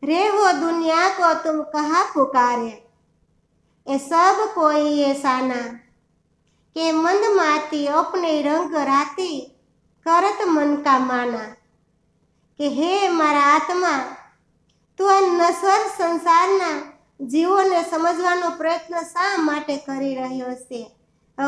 रे हो दुनिया को तुम कहाँ पुकारे, ए सब कोई ये साना के मंद माती अपने रंग राती करत मन का माना। કે હે મારા આત્મા, તું આ નશ્વર સંસારના જીવોને સમજવાનો પ્રયત્ન શા માટે કરી રહ્યો છે?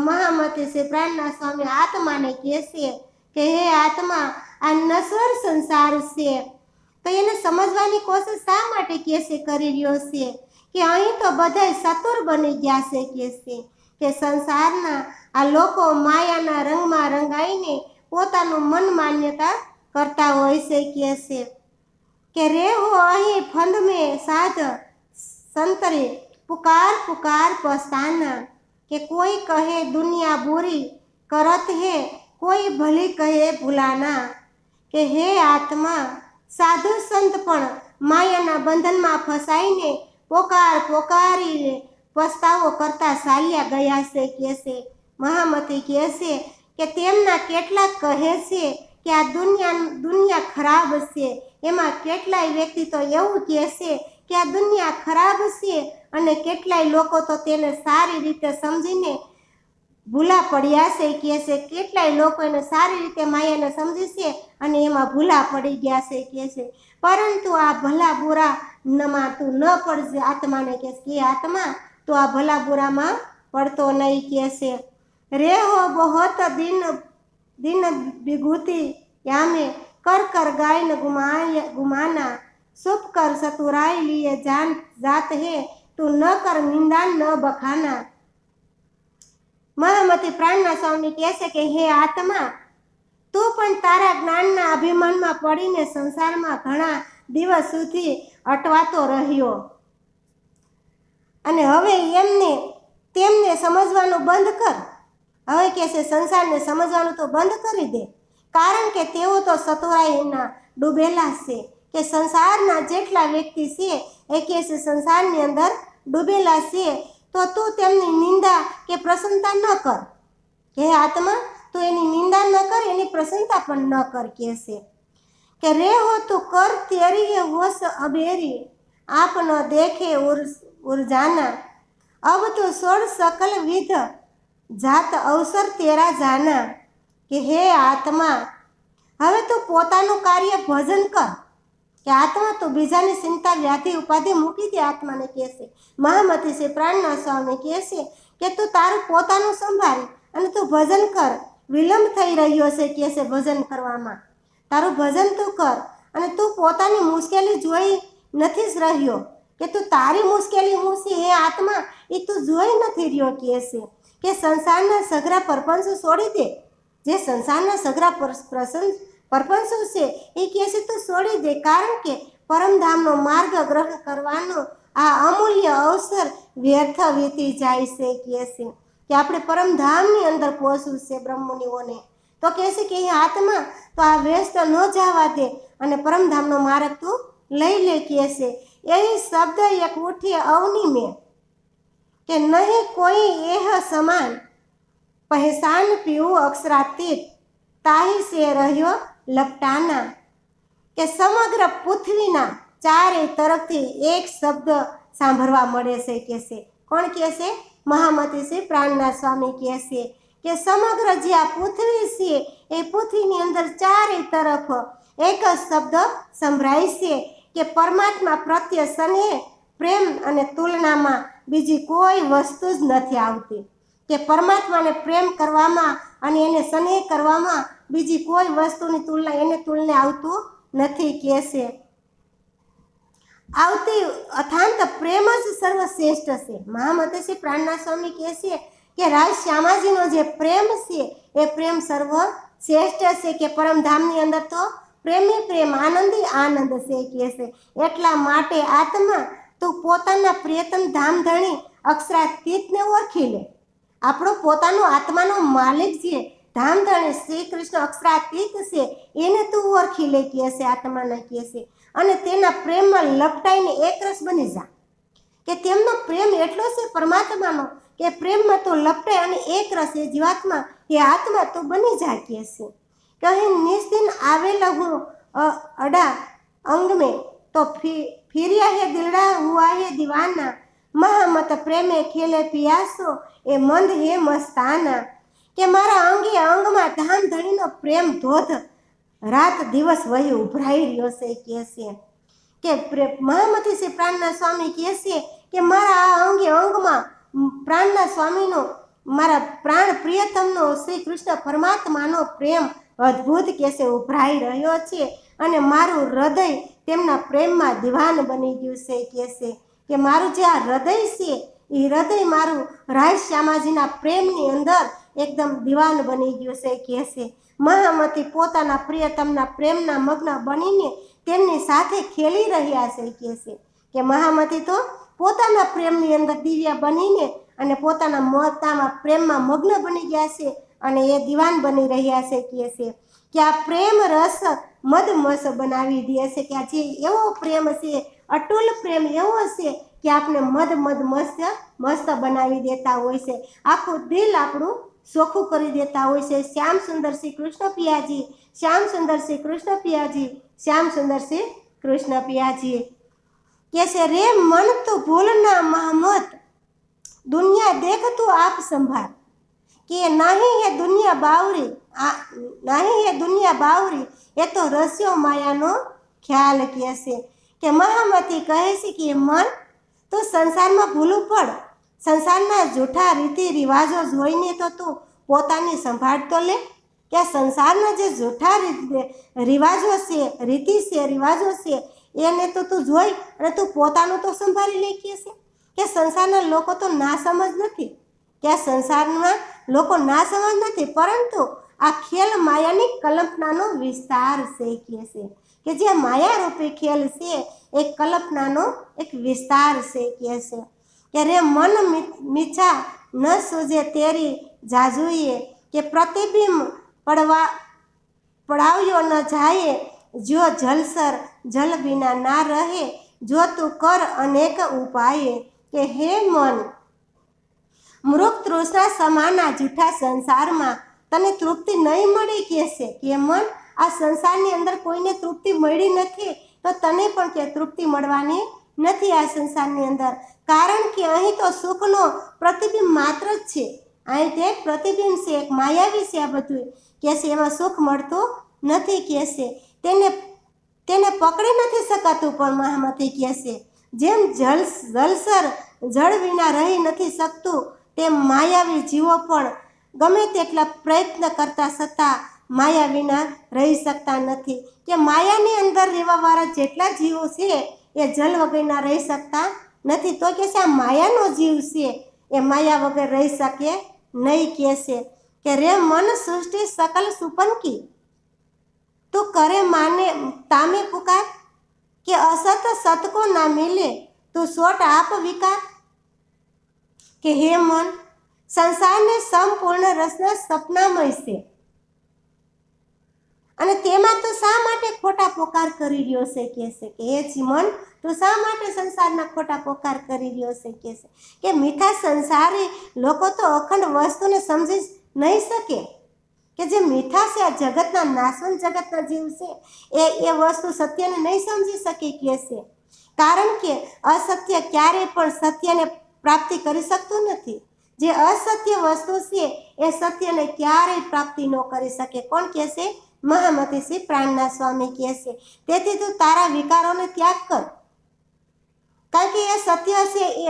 મહામતી શ્રી પ્રાણના સ્વામી આત્માને કહે છે કે હે આત્મા, આ નશ્વર સંસાર છે તો એને સમજવાની કોશિશ શા માટે કેસે કરી રહ્યો છે? કે અહીં તો બધાય ચતુર બની ગયા છે કે સંસારના આ લોકો માયાના રંગમાં રંગાઈને પોતાનું મન માન્યતા करता હોય છે કે રે હો અહીં फंद में साध संतरे पुकार पुकार पछताना કે કોઈ કહે दुनिया बुरी करत है, કોઈ ભલી કહે ભૂલાના। કે હે આત્મા, સાધુ સંત પણ માયાના બંધનમાં ફસાઈને પોકાર પોકારીને પસ્તાવો કરતા ચાલ્યા ગયા છે મહામતી કહે છે કે તેમના કેટલાક કહે છે કે આ દુનિયા ખરાબ છે, એમાં કેટલાય વ્યક્તિ તો એવું કહે છે કે આ દુનિયા ખરાબ છે અને કેટલાય લોકો તો તેને સારી રીતે સમજીને ભૂલા પડ્યા છે કેટલાય લોકો એને સારી રીતે માયાને સમજી છે અને એમાં ભૂલા પડી ગયા છે પરંતુ આ ભલા બુરા નમાં તું ન પડજે। આત્માને કહે કે આત્મા, તું આ ભલા બુરામાં પડતો નહીં છે। રે હો બહોત दिन विभूति यामे कर कर गायन गुमाना, सुप कर सतुराई लिए जान जात है, तू न कर निंदा न बखाना। મહામતી પ્રાણના સ્વામી કહે છે કે હે આત્મા, તું પણ તારા જ્ઞાનના અભિમાનમાં પડીને સંસારમાં ઘણા દિવસ સુધી અટવાતો રહ્યો અને હવે તેમને સમજવાનું બંધ કર। હવે કે છે સંસારને સમજવાનું તો બંધ કરી દે, કારણ કે તેઓ તો સતુરાઈના ડૂબેલા છે કે સંસારના જેટલા વ્યક્તિ છે એ કે છે સંસારની અંદર ડૂબેલા છે તો તું તેમની નિંદા કે પ્રશંસા ન કર। હે આત્મા, તું એની નિંદા ન કર, એની પ્રશંસા પણ ન કર કે રે હો તું કર તેરી હોશ અબેરી, આપ ન દેખે ઉર્જાના, અબ તું છોડ सकल विध જાત અવસર તેરા જાના। કે હે આત્મા, હવે તું પોતાનું કાર્ય ભજન કર કે આત્મા તું બીજાની ચિંતા વ્યાધિ ઉપાધિ મૂકી દે। આત્માને કહે છે મહામતી શ્રી પ્રાણના સ્વામી કહે છે કે તું તારું પોતાનું સંભાળ અને તું ભજન કર। વિલંબ થઈ રહ્યો છે કે છે ભજન કરવામાં, તારું ભજન તું કર અને તું પોતાની મુશ્કેલી જોઈ નથી જ રહ્યો કે તું તારી મુશ્કેલી હું છે હે આત્મા એ તું જોઈ નથી રહ્યો કે છે કે સંસારના સઘળા પરપંચો છોડી દે। જે સંસારના સઘળા પરપંચો છે એ કહે છે તું છોડી દે, કારણ કે પરમધામનો માર્ગ ગ્રહણ કરવાનો આ અમૂલ્ય અવસર વ્યર્થ વીતી જાય છે કે આપણે પરમધામની અંદર પહોંચવું છે બ્રહ્મમુનિઓને। તો કહે છે કે આત્મા, તો આ વ્યસ્ત ન જવા દે અને પરમધામનો માર્ગ તું લઈ લે કહે છે। यही शब्द एक उठे अवनी में कि नहीं कोई यह समान पहचान पीऊ अक्षरातीत ताही से રહ્યો લપટાના। કે સમગ્ર પૃથ્વીના ચારે તરફથી એક શબ્દ સાંભળવા મળે છે કે છે કોણ કહે છે? મહામતી શ્રી પ્રાણના સ્વામી કહે છે કે સમગ્ર જે આ પૃથ્વી છે એ પૃથ્વીની અંદર ચારે તરફ એક જ શબ્દ સંભળાય છે કે પરમાત્મા પ્રત્યે સ્નેહ પ્રેમ અને તુલનામાં બીજી કોઈ વસ્તુ જ નથી આવતી। કે પરમાત્માને પ્રેમ કરવામાં અને એને સ્નેહ કરવામાં બીજી કોઈ વસ્તુની તુલના એને તુલના આવતું નથી કહે છે। આવતી અથાંત પ્રેમ જ સર્વશ્રેષ્ઠ છે। મહામતી શ્રી પ્રાણના સ્વામી કહે છે કે રાજ શ્યામાજીનો જે પ્રેમ છે એ પ્રેમ સર્વશ્રેષ્ઠ છે કે પરમધામની અંદર તો પ્રેમી પ્રેમ આનંદી આનંદ છે કહે છે। એટલા માટે આત્મા તું પોતાના પ્રિયતમ ધામધણી અક્ષરાતીતને ઓળખી લે। આપણો પોતાનો આત્માનો માલિક જે ધામધણી શ્રી કૃષ્ણ અક્ષરાતીત છે એને તું ઓળખી લે કહે છે આત્માને કહે છે અને તેના પ્રેમમાં લપટાઈને એકરસ બની જા। કે તેમનો પ્રેમ એટલો છે પરમાત્માનો કે પ્રેમમાં તો લપટાય અને એકરસ એ જીવાત્મા એ આત્મા તો બની જાય કહે છે। કહે નિસ્દિન આવેલા હું અડા અંગ में तो फिरिया है दिलड़ा हुआ है दीवाना, महामत प्रेमे खेले पियासो ए मंद है मस्ताना। કે મારા અંગે અંગમાં ધામ ધણીનો પ્રેમ ધોધ રાત દિવસ વહી ઉભરાઈ રહ્યો છે કે મહામતી શ્રી પ્રાણના સ્વામી કહે છે કે મારા આ અંગે અંગમાં પ્રાણના સ્વામીનો, મારા પ્રાણ પ્રિયતમનો શ્રી કૃષ્ણ પરમાત્માનો પ્રેમ અદ્ભુત કેસે ઉભરાઈ રહ્યો છે અને મારું હૃદય તેમના પ્રેમમાં દીવાન બની ગયું છે કહેશે કે મારું જે આ હૃદય છે એ હૃદય મારું રાય શ્યામાજીના પ્રેમની અંદર એકદમ દીવાન બની ગયું છે કહેશે। મહામતી પોતાના પ્રિયતમના પ્રેમના મગ્ન બનીને તેમની સાથે ખેલી રહ્યા છે કહેશે કે મહામતી તો પોતાના પ્રેમની અંદર દિવ્ય બનીને અને પોતાના મોતામાં પ્રેમમાં મગ્ન બની ગયા છે અને એ દીવાન બની રહ્યા છે કહેશે કે આ પ્રેમ રસ મદમસ બનાવી દે છે કે આ જે એવો પ્રેમ છે, અતુલ પ્રેમ એવો છે કે આપણે મસ્ત બનાવી દેતા હોય છે, આખું દિલ આપણું ચોખ્ખું કરી દેતા હોય છે। શ્યામ સુંદર શ્રી કૃષ્ણ પિયાજી, શ્યામ સુંદર શ્રી કૃષ્ણ પિયાજી, શ્યામ સુંદર શ્રી કૃષ્ણ પિયાજી। कैसे रे मन तो भूलना महमत, दुनिया देख तू आप संभाल, कि नहीं है दुनिया बावरी, नहीं है दुनिया बावरी, ये तो रस्यो मायानो ख्याल कैसे કે મહામતી કહે છે કે મન તો સંસારમાં ભૂલું પડ, સંસારના જૂઠા રીતિ રિવાજો જોઈને તો તું પોતાની સંભાળ તો લે કે સંસારના જે જૂઠા રિવાજો છે, રીતિ છે, રિવાજો છે એને તો તું જોઈ અને તું પોતાનું તો સંભાળી લે કે સંસારના લોકો તો ના સમજ નથી, કે સંસારના લોકો ના સમજ નથી, પરંતુ આ ખેલ માયાની કલ્પનાનો વિસ્તાર છે કે જે માયા રૂપી ખેલ છે એ કલ્પનાનો એક વિસ્તાર છે કે રે મન મીઠા ન સૂજે તેરી જાજુએ, કે પ્રતિબિંબ પડાવ્યો ન જાય, જો જલસર જલ बिना ना रहे, जो तू कर अनेक उपाय, કે હે મન મૃગ તૃષ્ણા સમાના જૂઠા સંસારમાં તને તૃપ્તિ નહીં મળી કહેશે કે મન આ સંસારની અંદર કોઈને તૃપ્તિ મળી નથી તો તને પણ કે તૃપ્તિ મળવાની નથી આ સંસારની અંદર, કારણ કે અહીં તો સુખનો પ્રતિબિંબ માત્ર જ છે, અહીં તે પ્રતિબિંબ છે, એક માયાવી છે આ બધું કહેશે, એમાં સુખ મળતું નથી કહેશે, તેને પકડી નથી શકાતું, પણ મહામતી કહેશે જેમ જલસર જળ વિના રહી નથી શકતું તેમ માયાવી જીવો પણ ગમે તેટલા પ્રયત્ન કરતા છતાં માયા વિના રહી શકતા નથી, કે માયાની અંદર રહેવાવાળા જેટલા જીવો છે એ જલ વગરના રહી શકતા નથી, તો કે આ માયાનો જીવ છે એ માયા વગર રહી શકે નહીં કહેશે કે રે મન સૃષ્ટિ સકલ સુપનકી, तो करे माने तामे पुकार, कि असत सत को ना मिले तो सोट आप विकार, કે હે મન સંસારને સંપૂર્ણ રસના સપનામય છે અને તેમાં તો શા માટે ખોટા પોકાર કરી રહ્યો છે કહેશે કે હે મન તો શા માટે સંસારના ખોટા પોકાર કરી રહ્યો છે કહેશે કે મીઠા સંસારી લોકો તો અખંડ વસ્તુને સમજી નહીં શકે, કે જે મીઠા છે આ જગતના નાશવંત જગતના જીવ છે એ વસ્તુ સત્યને નહીં સમજી શકે કહેશે, કારણ કે અસત્ય ક્યારેય પણ સત્યને પ્રાપ્તિ કરી શકતું નથી, જે અસત્ય વસ્તુ છે એ સત્યને ક્યારેય પ્રાપ્તિ ન કરી શકે। કોણ કહેશે? મહામતી શ્રી પ્રાણના સ્વામી કહેશે, તેથી તું તારા વિકારોને ત્યાગ કર, કારણ કે એ સત્ય છે એ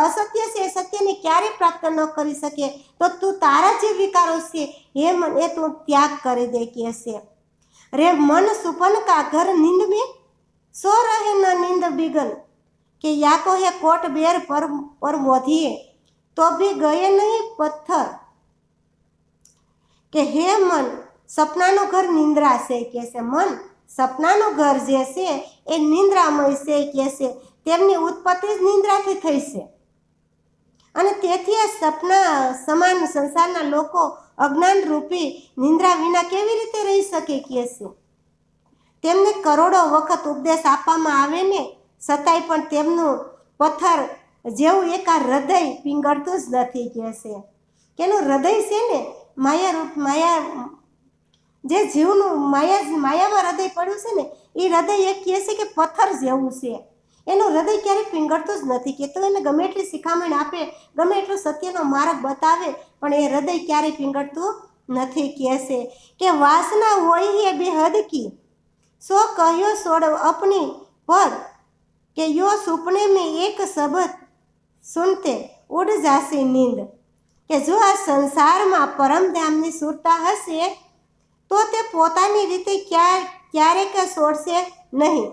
અસત્ય છે એ સત્યને ક્યારેય પ્રાપ્ત ન કરી શકે, તો તું તારા જે વિકારો છે એ મન એ તું ત્યાગ કરી દે કહેશે। રે મન સુપન કા ઘર નીંદ में सो रहे न नींद बिगन, કે યા તો હે કોટ બેર પર મોધીએ તો ભી ગયે નહીં પથ્થર, કે હે મન સપનાનું ઘર નિંદ્રા છે કહેશે, મન સપનાનું ઘર જે છે એ નિંદ્રામય છે કહેશે, તેમની ઉત્પત્તિ જ નિંદ્રાથી થઈ છે અને તેથી આ સપના સમાન સંસારના લોકો અજ્ઞાન રૂપી નિંદ્રા વિના કેવી રીતે રહી શકે કહેશે, તેમને કરોડો વખત ઉપદેશ આપવામાં આવે ને છતાંય પણ તેમનું પથ્થર જેવું એક આ હૃદય પીંગળતું જ નથી કહેશે, કે એનું હૃદય છે ને માયા જે જીવનું માયામાં હૃદય પડ્યું છે ને, એ હૃદય એક કહે છે કે પથ્થર જેવું છે. એનું હૃદય ક્યારેય પીંગળતું જ નથી. કે તો એને ગમે એટલી શિખામણ આપે, ગમે એટલો સત્યનો માર્ગ બતાવે, પણ એ હૃદય ક્યારેય પીંગળતું નથી. કહે છે કે વાસના હોય એ બેહદ કી, સો કહ્યો છોડ અપની પર, કે યો સુપને में एक शब्द सुनते उड़ जासी नींद. કે જો આ સંસારમાં પરમધામની સુરતા હશે તો તે પોતાની રીતે ક્યારેક છોડશે નહીં.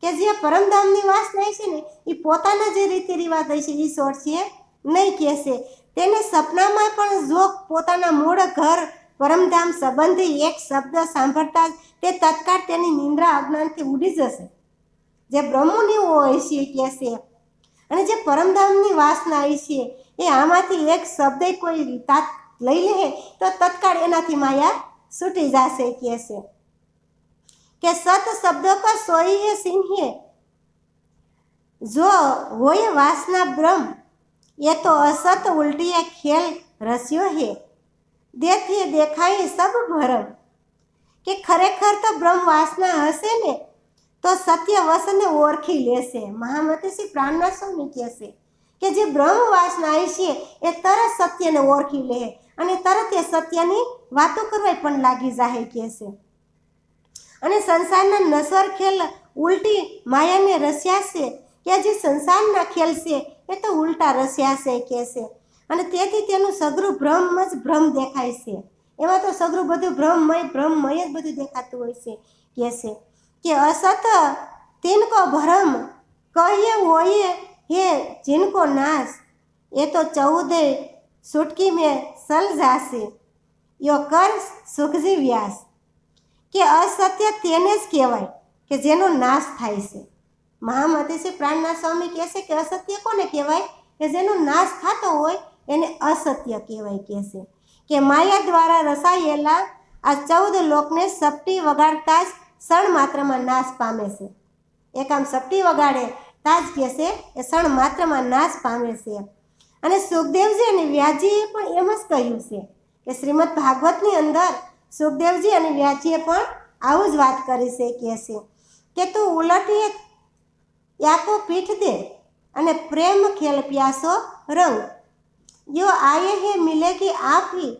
કે જે પરમધામની વાસના છે ને, એ પોતાના જે રીતિ રિવાજ છે એ છોડશે નહીં. કહેશે તેને સપનામાં પણ જો પોતાના મૂળ ઘર પરમધામ સંબંધી એક શબ્દ સાંભળતા જ તે તત્કાળ તેની નિંદ્રા અજ્ઞાનથી ઉડી જશે. જે બ્રહ્મની હોય છે કહેશે, અને જે પરમધામની વાસના છે એ આમાંથી એક શબ્દ કોઈ લઈ લે તો તત્કાળ એનાથી માયા છૂટી જશે. કહેશે કે સત શબ્દ કા સોઈ હે સિંહે, જો હોય વાસના બ્રહ્મ, એ તો અસત ઉલટી ખેલ રસ્યો હે, દેખીએ દેખાય સબ ભરમ. કે ખરેખર તો બ્રહ્મ વાસના હશે ને તો સત્ય વસને ઓળખી લેશે. મહામતી શ્રી પ્રાણનાથ સ્વામી કહેશે કે જે બ્રહ્મ વાસના છે એ તરત સત્યને ઓળખી લે, અને તરત એ સત્યની વાતો કરવા પણ લાગી જાય. કહેશે અને સંસારના નશ્વર ખેલ ઉલટી માયાને રસ્યા છે. કે જે સંસારના ખેલ છે એ તો ઉલટા રસ્યા છે. કહેશે અને તેથી તેનું સગરું બ્રહ્મ જ બ્રહ્મ દેખાય છે. એમાં તો સગરું બધું બ્રહ્મમય જ બધું દેખાતું હોય છે. કહેશે કે असत तिनको भरम, कहिए होइए हे जिनको नाश, ये तो 14 सुटकी में सल जासे, यो कर सुखजी व्यास. કે અસત્ય તેને જ કહેવાય કે જેનો નાશ થાય છે. મહામતી શ્રી પ્રાણનાથ સ્વામી કહેશે કે અસત્ય કોને કહેવાય? કે જેનો નાશ થતો હોય એને અસત્ય કહેવાય. કહેશે કે માયા દ્વારા રસાયેલા આ 14 લોકને સપટી વગાડતા જ ક્ષણ માત્રમાં નાશ પામે છે. એક આમ સપટી વગાડે તાજ કહેશે એ ક્ષણ માત્રમાં નાશ પામે છે. અને સુખદેવજી અને વ્યાસજીએ પણ એમ જ કહ્યું છે કે શ્રીમદ ભાગવતની અંદર સુખદેવજી અને વ્યાસજીએ પણ આવું જ વાત કરી છે. કહેશે કે તું ઉલટીએ યાકો પીઠ દે, અને પ્રેમ ખેલ પ્યાસો રંગ, જો આયે હે મિલેગી આપ હી,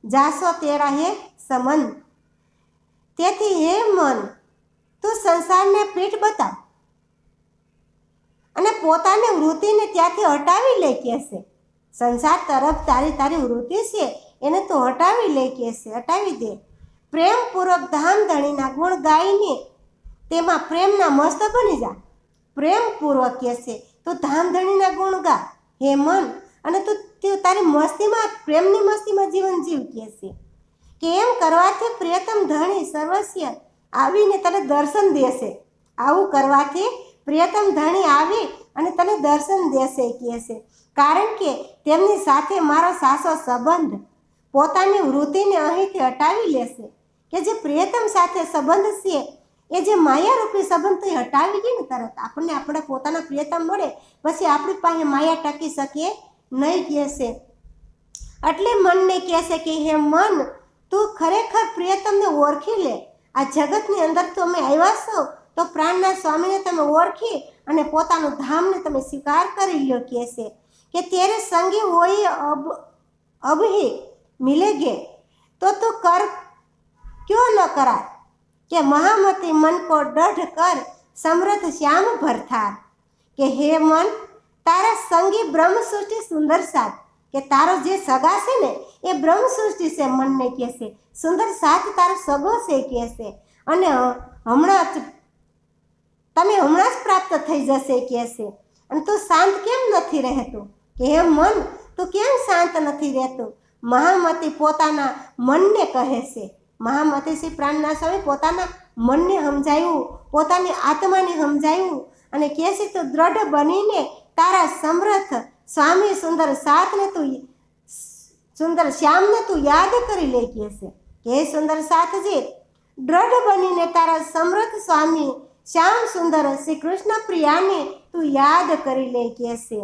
જાસો તેરા હે સંબંધ. તેથી હે મન, તું સંસારને પીઠ બતાવ અને પોતાની વૃત્તિને ત્યાંથી હટાવી લે. કહેશે સંસાર તરફ તારી વૃત્તિ છે એને તું હટાવી લે. કહેશે હટાવી દે. પ્રેમપૂર્વક ધામધણીના ગુણ ગાઈને તેમાં પ્રેમના મસ્ત બની જા. પ્રેમપૂર્વક કહેશે તું ધામધણીના ગુણ ગા હે મન, અને તું તારી મસ્તીમાં, પ્રેમની મસ્તીમાં જીવન જીવ. કહેશે કે એમ કરવાથી પ્રિયતમ ધણી સર્વસ્ય આવીને તને દર્શન દેશે. આવું કરવાથી પ્રિયતમ ધણી આવી અને તને દર્શન દેશે. કહેશે કારણ કે તેમની સાથે મારો સાસો સંબંધ પોતાની વૃત્તિને અહીંથી હટાવી લેશે. કે જે પ્રિયતમ સાથે સંબંધ છે એ જે માયારૂપી સંબંધ તો હટાવી ગઈ ને તરત. આપણને આપણા પોતાના પ્રિયતમ મળે પછી આપણી પાસે માયા ટકી શકે નહીં. કહેશે એટલે મનને કહેશે કે હે મન, તું ખરેખર પ્રિયતમને ઓળખી લે. આ જગતની અંદર તો અમે આવ્યા છો તો પ્રાણનાથ સ્વામીને તમે ઓળખી અને પોતાનું ધામને તમે સ્વીકાર કરી લ્યો. કહેશે કે તેરે સંગી હોય અબહી મિલેગે તો તું કર ક્यों ન કરા. કે મહામતી મન કો દઢ કર સમૃદ્ધ શ્યામ ભરથાર. કે હે મન, તારા સંગી બ્રહ્મ સૃષ્ટિ સુંદર સાથ. કે તારો જે સગા છે ને એ બ્રહ્મ સૃષ્ટિ છે. મનને કહેશે સુંદર સાથ તારો સગો છે. કહેશે અને હમણાં જ પ્રાપ્ત થઈ જશે. કહેશે અને તું શાંત કેમ નથી રહેતું? કે હે મન, તું કેમ શાંત નથી રહેતું? મહામતી પોતાના મનને કહે છે. મહામતી શ્રી પ્રાણનાથ સ્વામી પોતાના મનને સમજાયું, પોતાની આત્માને સમજાયું અને કહે છે તું દ્રઢ બનીને તારા સમર્થ સ્વામી સુંદર શ્યામને તું યાદ કરી લે. કહેશે કે હે સુંદર સાથજી, દ્રઢ બનીને તારા સમર્થ સ્વામી શ્યામ સુંદર શ્રી કૃષ્ણ પ્રિયાને તું યાદ કરી લે. કહેશે